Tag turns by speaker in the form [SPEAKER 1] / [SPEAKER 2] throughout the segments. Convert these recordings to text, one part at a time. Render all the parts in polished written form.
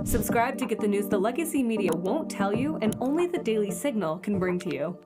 [SPEAKER 1] Subscribe to get the news the legacy media won't tell you and only the Daily Signal can bring to you.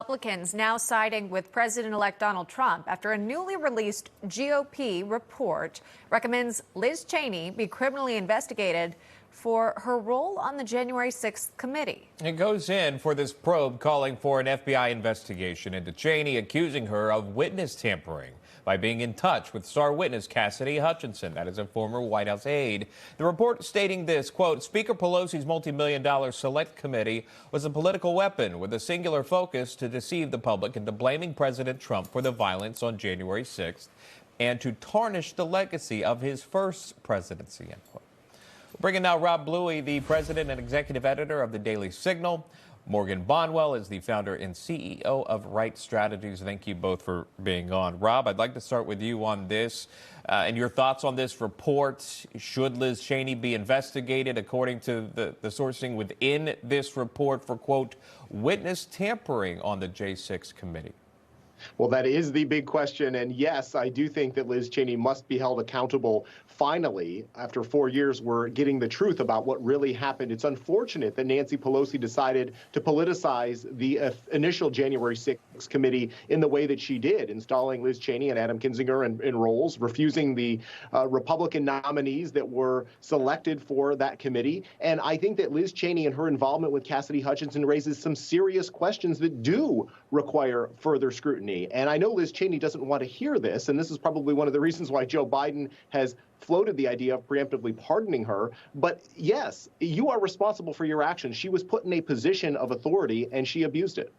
[SPEAKER 2] Republicans now siding with President-elect Donald Trump after a newly released GOP report recommends Liz Cheney be criminally investigated for her role on the January 6th committee.
[SPEAKER 3] It goes in for this probe calling for an FBI investigation into Cheney, accusing her of witness tampering by being in touch with star witness Cassidy Hutchinson. That is a former White House aide. The report stating this, quote, Speaker Pelosi's multi-million-dollar select committee was a political weapon with a singular focus to deceive the public into blaming President Trump for the violence on January 6th and to tarnish the legacy of his first presidency, end quote. Bringing now Rob Bluey, the president and executive editor of the Daily Signal. Morgan Bonwell is the founder and CEO of Right Strategies. Thank you both for being on. Rob, I'd like to start with you on this and your thoughts on this report. Should Liz Cheney be investigated according to the sourcing within this report for, quote, witness tampering on the J6 committee?
[SPEAKER 4] Well, that is the big question. And yes, I do think that Liz Cheney must be held accountable. Finally, after 4 years, we're getting the truth about what really happened. It's unfortunate that Nancy Pelosi decided to politicize the initial January 6th committee in the way that she did, installing Liz Cheney and Adam Kinzinger in roles, refusing the Republican nominees that were selected for that committee. And I think that Liz Cheney and her involvement with Cassidy Hutchinson raises some serious questions that do require further scrutiny. And I know Liz Cheney doesn't want to hear this, and this is probably one of the reasons why Joe Biden has floated the idea of preemptively pardoning her. But yes, you are responsible for your actions. She was put in a position of authority, and she abused it.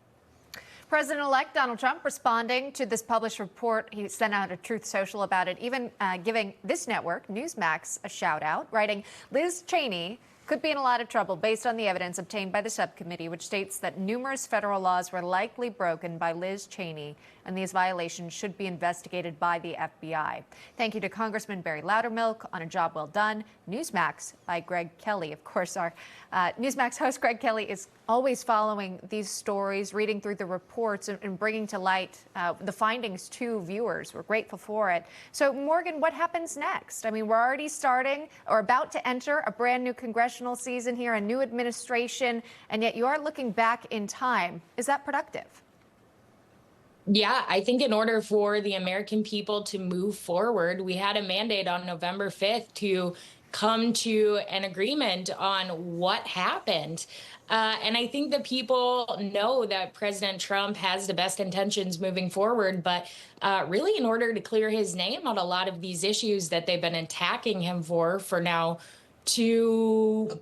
[SPEAKER 2] President-elect Donald Trump responding to this published report. He sent out a Truth Social about it, even giving this network, Newsmax, a shout-out, writing, Liz Cheney could be in a lot of trouble based on the evidence obtained by the subcommittee, which states that numerous federal laws were likely broken by Liz Cheney, and these violations should be investigated by the FBI. Thank you to Congressman Barry Loudermilk on a job well done. Newsmax by Greg Kelly. Of course, our Newsmax host Greg Kelly is always following these stories, reading through the reports and bringing to light the findings to viewers. We're grateful for it. So, Morgan, what happens next? I mean, we're already starting or about to enter a brand new congressional season here, a new administration, and yet you are looking back in time. Is that productive?
[SPEAKER 5] Yeah, I think in order for the American people to move forward, we had a mandate on November 5th to come to an agreement on what happened. And I think the people know that President Trump has the best intentions moving forward. But really, in order to clear his name on a lot of these issues that they've been attacking him for now, 2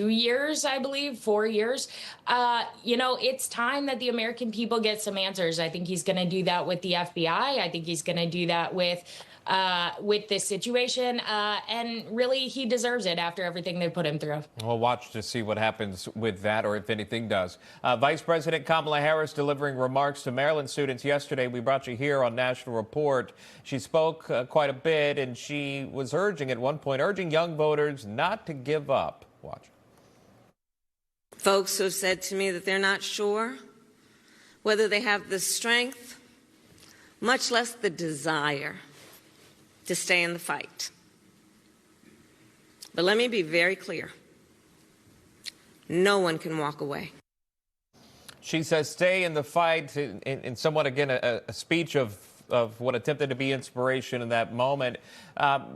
[SPEAKER 5] years, I believe, 4 years. It's time that the American people get some answers. I think he's going to do that with the FBI. I think he's going to do that with this situation. And really, he deserves it after everything they put him through.
[SPEAKER 3] We'll watch to see what happens with that, or if anything does. Vice President Kamala Harris delivering remarks to Maryland students yesterday. We brought you here on National Report. She spoke quite a bit, and she was at one point, urging young voters not to give up. Watch.
[SPEAKER 6] Folks who have said to me that they're not sure whether they have the strength, much less the desire, to stay in the fight. But let me be very clear. No one can walk away.
[SPEAKER 3] She says stay in the fight in somewhat, again, a speech of what attempted to be inspiration in that moment.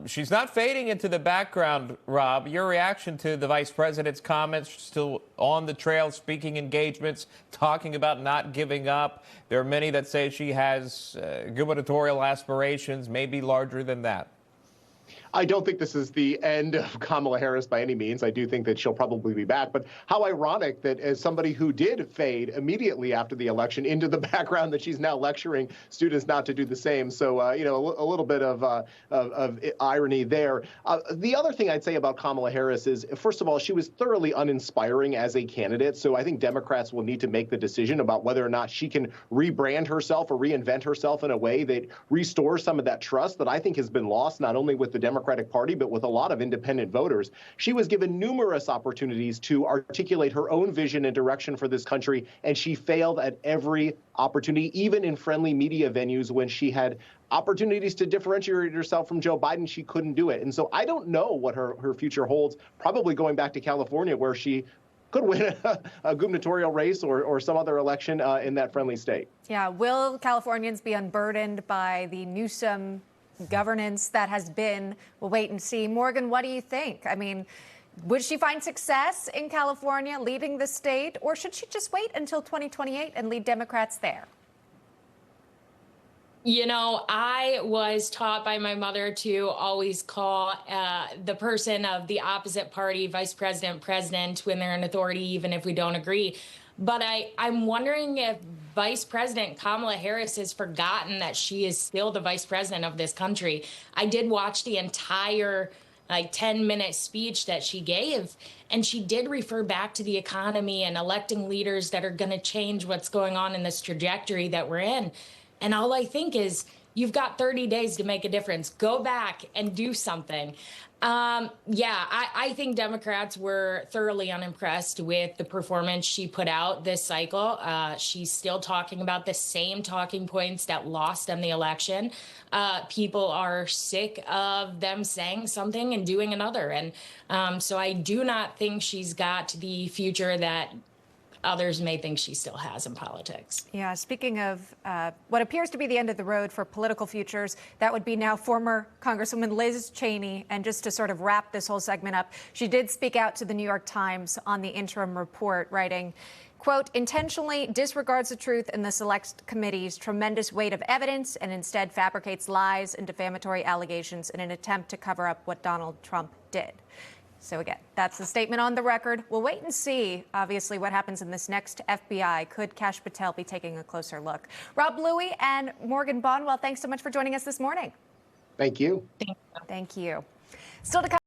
[SPEAKER 3] She's not fading into the background, Rob. Your reaction to the vice president's comments, still on the trail, speaking engagements, talking about not giving up. There are many that say she has gubernatorial aspirations, maybe larger than that.
[SPEAKER 4] I don't think this is the end of Kamala Harris by any means. I do think that she'll probably be back. But how ironic that as somebody who did fade immediately after the election into the background, that she's now lecturing students not to do the same. So, a little bit of irony there. The other thing I'd say about Kamala Harris is, first of all, she was thoroughly uninspiring as a candidate. So I think Democrats will need to make the decision about whether or not she can rebrand herself or reinvent herself in a way that restores some of that trust that I think has been lost, not only with the Democratic Party, but with a lot of independent voters. She was given numerous opportunities to articulate her own vision and direction for this country, and she failed at every opportunity, even in friendly media venues when she had opportunities to differentiate herself from Joe Biden, she couldn't do it. And so I don't know what her future holds, probably going back to California, where she could win a gubernatorial race or some other election in that friendly state.
[SPEAKER 2] Yeah. Will Californians be unburdened by the Newsom governance that has been? We'll wait and see. Morgan, what do you think? I mean, would she find success in California leading the state, or should she just wait until 2028 and lead Democrats there?
[SPEAKER 5] You know, I was taught by my mother to always call the person of the opposite party vice president, president, when they're in authority, even if we don't agree. But I'm wondering if Vice President Kamala Harris has forgotten that she is still the vice president of this country. I did watch the entire 10-minute speech that she gave, and she did refer back to the economy and electing leaders that are going to change what's going on in this trajectory that we're in. And all I think is, you've got 30 days to make a difference. Go back and do something. I think Democrats were thoroughly unimpressed with the performance she put out this cycle. She's still talking about the same talking points that lost them the election. People are sick of them saying something and doing another. And so I do not think she's got the future that others may think she still has in politics.
[SPEAKER 2] Yeah, speaking of what appears to be the end of the road for political futures, that would be now former Congresswoman Liz Cheney. And just to sort of wrap this whole segment up, she did speak out to the New York Times on the interim report, writing, quote, intentionally disregards the truth in the Select Committee's tremendous weight of evidence and instead fabricates lies and defamatory allegations in an attempt to cover up what Donald Trump did. So again, that's the statement on the record. We'll wait and see, obviously, what happens in this next FBI. Could Kash Patel be taking a closer look? Rob Bluey and Morgan Bonwell, thanks so much for joining us this morning.
[SPEAKER 4] Thank you.
[SPEAKER 2] Thank you. Still to come.